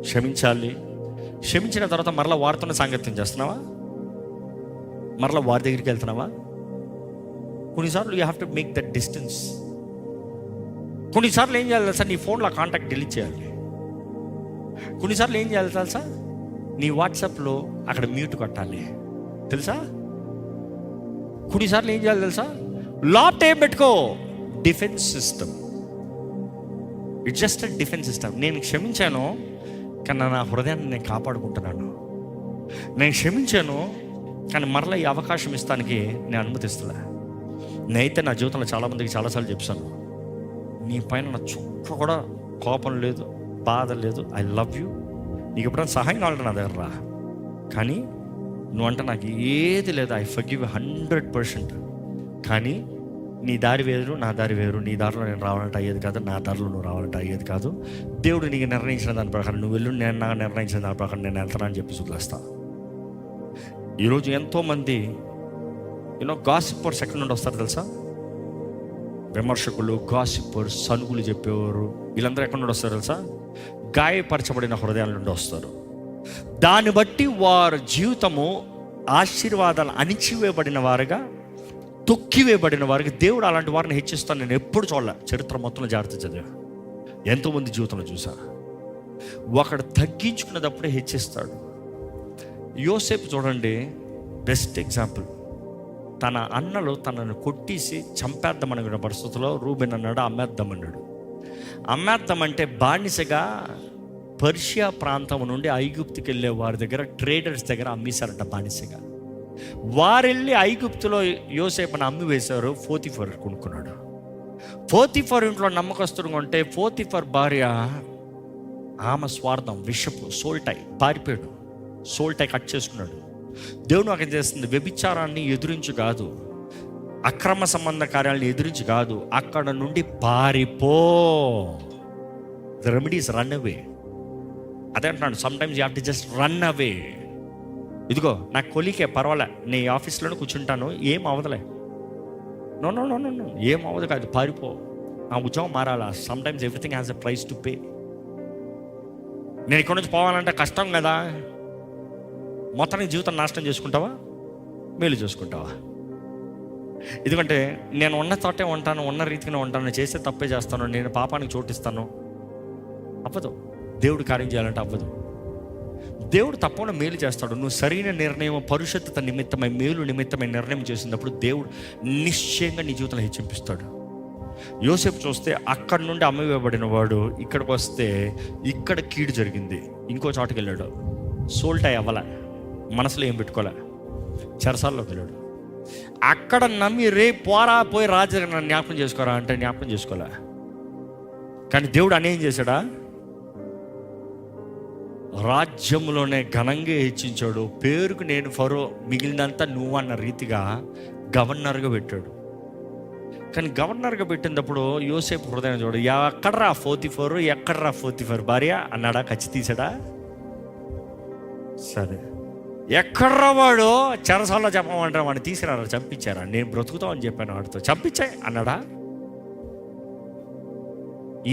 క్షమించాలి. క్షమించిన తర్వాత మరలా వారితోనే సాంగత్యం చేస్తున్నావా? మరలా వారి దగ్గరికి వెళ్తున్నావా? కొన్నిసార్లు you have to make that distance. కొన్నిసార్లు ఏం చేయాలి తెలుసా? నీ ఫోన్లో కాంటాక్ట్ డిలీట్ చేయాలి. కొన్నిసార్లు ఏం చేయాలి తెలుసా? నీ వాట్సాప్లో అక్కడ మ్యూట్ కొట్టాలి, తెలుసా? కొన్నిసార్లు ఏం చేయాలి తెలుసా? లాక్ ఏం పెట్టుకో, defence system. It's just a defence system. నేను క్షమించాను కానీ నా హృదయాన్ని నేను కాపాడుకుంటున్నాను. నేను క్షమించాను కానీ మరలా ఈ అవకాశం ఇస్తానికి నేను అనుమతిస్తున్నా. నేనైతే నా జీవితంలో చాలామందికి చాలాసార్లు చెప్పాను, నీ పైన నా చుక్క కూడా కోపం లేదు, బాధ లేదు, ఐ లవ్ యూ, నీకు ఎప్పుడైనా సహాయం కావాలంటే నా దగ్గర రా, కానీ నువ్వంటే నాకు ఏది లేదు, ఐ ఫర్గివ్ 100%. కానీ నీ దారి వేరు, నా దారి వేరు. నీ దారిలో నేను రావాలంటే అయ్యేది కాదు, నా దారిలో నువ్వు రావాలంటే అయ్యేది కాదు. దేవుడు నీకు నిర్ణయించిన దాని ప్రకారం నువ్వు వెళ్ళు, నేను నాకు నిర్ణయించిన దాని ప్రకారం నేను వెళ్తాను అని చెప్పి వదిలేస్తా. ఈరోజు ఎంతోమంది గాసిపర్స్ ఎక్కడి నుండి వస్తారు తెలుసా? విమర్శకులు, గాసిపర్స్, సనుగులు చెప్పేవారు, వీళ్ళందరూ ఎక్కడి నుండి వస్తారు తెలుసా? గాయపరచబడిన హృదయాల నుండి వస్తారు. దాన్ని బట్టి వారి జీవితము ఆశీర్వాదాలు అణిచివేయబడిన వారుగా, తొక్కివేయబడిన వారికి దేవుడు అలాంటి వారిని హెచ్చిస్తాను. నేను ఎప్పుడు చూడలే, చరిత్ర మొత్తంలో జాగ్రత్త చదివా, ఎంతోమంది జీవితంలో చూసా. ఒకడు తగ్గించుకున్నప్పుడే హెచ్చిస్తాడు. యోసేపు చూడండి, బెస్ట్ ఎగ్జాంపుల్. తన అన్నలు తనను కొట్టేసి చంపేద్దామనుకున్న పరిస్థితుల్లో రూబెన్ అన్నాడు అమ్మేద్దామన్నాడు. అమ్మేద్దామంటే బానిసగా పర్షియా ప్రాంతం నుండి ఐగుప్తుకి వెళ్ళే వారి దగ్గర, ట్రేడర్స్ దగ్గర అమ్మేశారంట బానిసగా. వారెళ్ళి ఐగుప్తులో యోసేపుని అమ్మి వేశారు. పోతీఫర్ కొనుక్కున్నాడు. పోతీఫర్ ఇంట్లో నమ్మకస్తుడుగా ఉంటే పోతీఫర్ భార్య, ఆమె స్వార్థం, విషపు సోల్టై, పారిపోయాడు. సోల్టై కట్ చేసుకున్నాడు. దేవుడు నాకు ఏం చేస్తుంది? వ్యభిచారాన్ని ఎదురించి కాదు, అక్రమ సంబంధ కార్యాలను ఎదురించి కాదు, అక్కడ నుండి పారిపో. The remedies run away. అదే అంటున్నాడు, sometimes you have to just run away. ఇదిగో నా కొలీకే పర్వాలే, నీ ఆఫీస్లోనే కూర్చుంటాను, ఏం అవదలే, no no no no no, ఏం అవ్వదు కాదు, పారిపో. నా ఉద్యోగం మారాలా? Sometimes everything has a price to pay. నేను ఇక్కడ నుంచి పోవాలంటే కష్టం కదా. మొత్తానికి జీవితం నాశనం చేసుకుంటావా, మేలు చేసుకుంటావా? ఎందుకంటే నేను ఉన్న చోటే ఉంటాను, ఉన్న రీతిగానే ఉంటాను, చేసే తప్పే చేస్తాను, నేను పాపానికి చోటిస్తాను, అవ్వదు. దేవుడు కార్యం చేయాలంటే అవ్వదు. దేవుడు తప్పకుండా మేలు చేస్తాడు. నువ్వు సరైన నిర్ణయం, పరిశుద్ధత నిమిత్తమై, మేలు నిమిత్తమై నిర్ణయం చేసినప్పుడు దేవుడు నిశ్చయంగా నీ జీవితంలో హెచ్చింపిస్తాడు. యోసేపు చూస్తే అక్కడి నుండి అమ్మవేయబడిన వాడు ఇక్కడికి వస్తే ఇక్కడ కీడు జరిగింది, ఇంకో చోటకి వెళ్ళాడు. సోల్టై అవ్వలే, మనసులో ఏం పెట్టుకోలే, చెరసాల్లోకి వెళ్ళాడు. అక్కడ నమ్మి పోరా పోయి రాజు నన్ను జ్ఞాపకం చేసుకోరా అంటే జ్ఞాపకం చేసుకోలే. కానీ దేవుడు అనేం చేశాడా? రాజ్యంలోనే ఘనంగా హెచ్చించాడు. పేరుకు నేను ఫరో, మిగిలినంతా నువ్వు అన్న రీతిగా గవర్నర్గా పెట్టాడు. కానీ గవర్నర్గా పెట్టినప్పుడు యోసేపు హృదయం చూడు, ఎక్కడరా పోతీఫర్, ఎక్కడరా పోతీఫర్ భార్య అన్నాడా? ఖర్చు తీసాడా? సరే, ఎక్కడ్రా వాడు? చెరసాల్లో చెప్పమంటారా? వాడిని తీసిరారా, చంపించారా? నేను బ్రతుకుతామని చెప్పాను వాడితో, చంపించాయి అన్నాడా?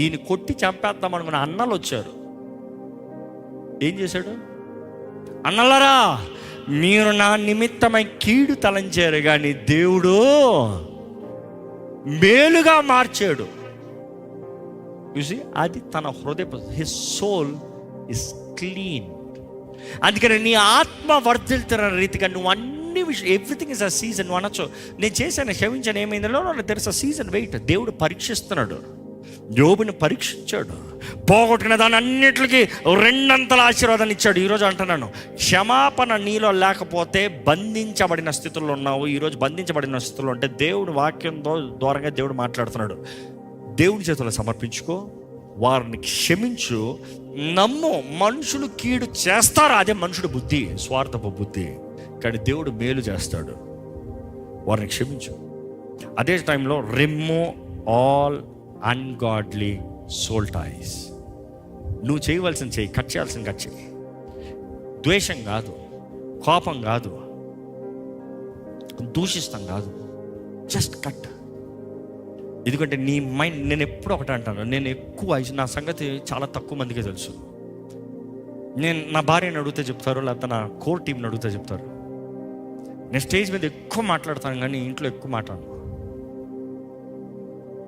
ఈయన కొట్టి చంపేద్దాం అనుకున్న అన్నలు వచ్చారు. ఏం చేశాడు? అన్నలారా, మీరు నా నిమిత్తమై కీడు తలంచారు, కానీ దేవుడు మేలుగా మార్చాడు. చూసి అది తన హృదయ, హిస్ సోల్ ఇస్ క్లీన్. అందుకని నీ ఆత్మ వర్ధిల్తున్న రీతిగా నువ్వు అన్ని విషయం, ఎవ్రీథింగ్ ఇస్ అ సీజన్. నువ్వు అనొచ్చు, నేను చేశాను, క్షమించాను, ఏమైందో there is a season. Wait. దేవుడు పరీక్షిస్తున్నాడు. యోబుని పరీక్షించాడు. పోగొట్టుకున్న దాన్ని అన్నిటికీ 2 ఆశీర్వాదాన్ని ఇచ్చాడు. ఈరోజు అంటున్నాను, క్షమాపణ నీలో లేకపోతే బంధించబడిన స్థితుల్లో ఉన్నావు. ఈరోజు బంధించబడిన స్థితిలో ఉంటే దేవుడు వాక్యంతో దూరంగా దేవుడు మాట్లాడుతున్నాడు. దేవుడి చేతుల్లో సమర్పించుకో, వారిని క్షమించు, నమ్ము. మనుషులు కీడు చేస్తారు, అదే మనుషుడు బుద్ధి, స్వార్థపు బుద్ధి. కానీ దేవుడు మేలు చేస్తాడు. వారిని క్షమించు. అదే టైంలో remove all ungodly soul ties. నువ్వు చేయవలసిన చేయి, కట్ చేయాల్సిన కట్ చేయి. ద్వేషం కాదు, కోపం కాదు, దూషిస్తాం కాదు, జస్ట్ కట్. ఎందుకంటే నీ మైండ్, నేను ఎప్పుడు ఒకటి అంటాను, నేను ఎక్కువ నా సంగతి చాలా తక్కువ మందికే తెలుసు. నేను నా భార్యని అడిగితే చెప్తారు, లేకపోతే నా కోర్ టీంని అడిగితే చెప్తారు. నేను స్టేజ్ మీద ఎక్కువ మాట్లాడతాను, కానీ ఇంట్లో ఎక్కువ మాట్లాడను,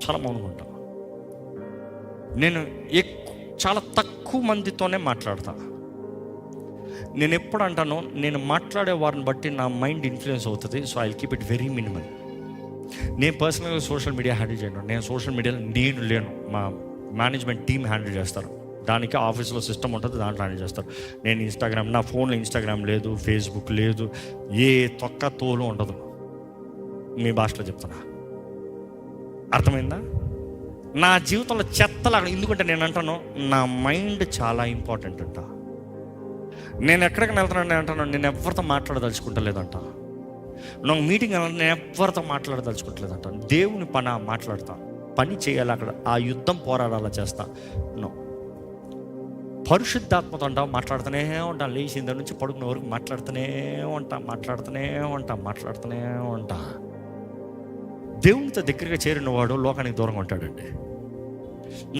చాలా మౌనంగా ఉంటాను. నేను చాలా తక్కువ మందితోనే మాట్లాడతాను. నేను ఎప్పుడు అంటానో, నేను మాట్లాడే వారిని బట్టి నా మైండ్ ఇన్ఫ్లుయెన్స్ అవుతుంది. So I keep it very minimal. నేను పర్సనల్గా సోషల్ మీడియా హ్యాండిల్ చేయను. నేను సోషల్ మీడియాలో నేను లేను, మా మేనేజ్మెంట్ టీం హ్యాండిల్ చేస్తారు. దానికి ఆఫీస్లో సిస్టమ్ ఉంటుంది, దాంట్లో హ్యాండిల్ చేస్తారు. నేను ఇన్స్టాగ్రామ్, నా ఫోన్లో ఇన్స్టాగ్రామ్ లేదు, ఫేస్బుక్ లేదు, ఏ తొక్క తోలు ఉండదు. మీ భాషలో చెప్తున్నా, అర్థమైందా? నా జీవితంలో చెత్తలాగా. ఎందుకంటే నేను అంటాను, నా మైండ్ చాలా ఇంపార్టెంట్ అంట. నేను ఎక్కడికి వెళ్తున్నాను, నేను అంటాను, నేను ఎవరితో మాట్లాడదలుచుకుంటలేదంట. నాకు మీటింగ్ నేను ఎవరితో మాట్లాడదలుచుకుంటలేదంట. దేవుని మాట్లాడతా, పని చేయాలి, అక్కడ ఆ యుద్ధం పోరాడాలా చేస్తా. నో, పరిశుద్ధాత్మతో అంటావు, మాట్లాడుతూనే ఉంటాను. లేచింద నుంచి పడుకున్న వరకు మాట్లాడుతూనే ఉంటా. దేవునితో దగ్గరగా చేరిన వాడు లోకానికి దూరంగా ఉంటాడండి.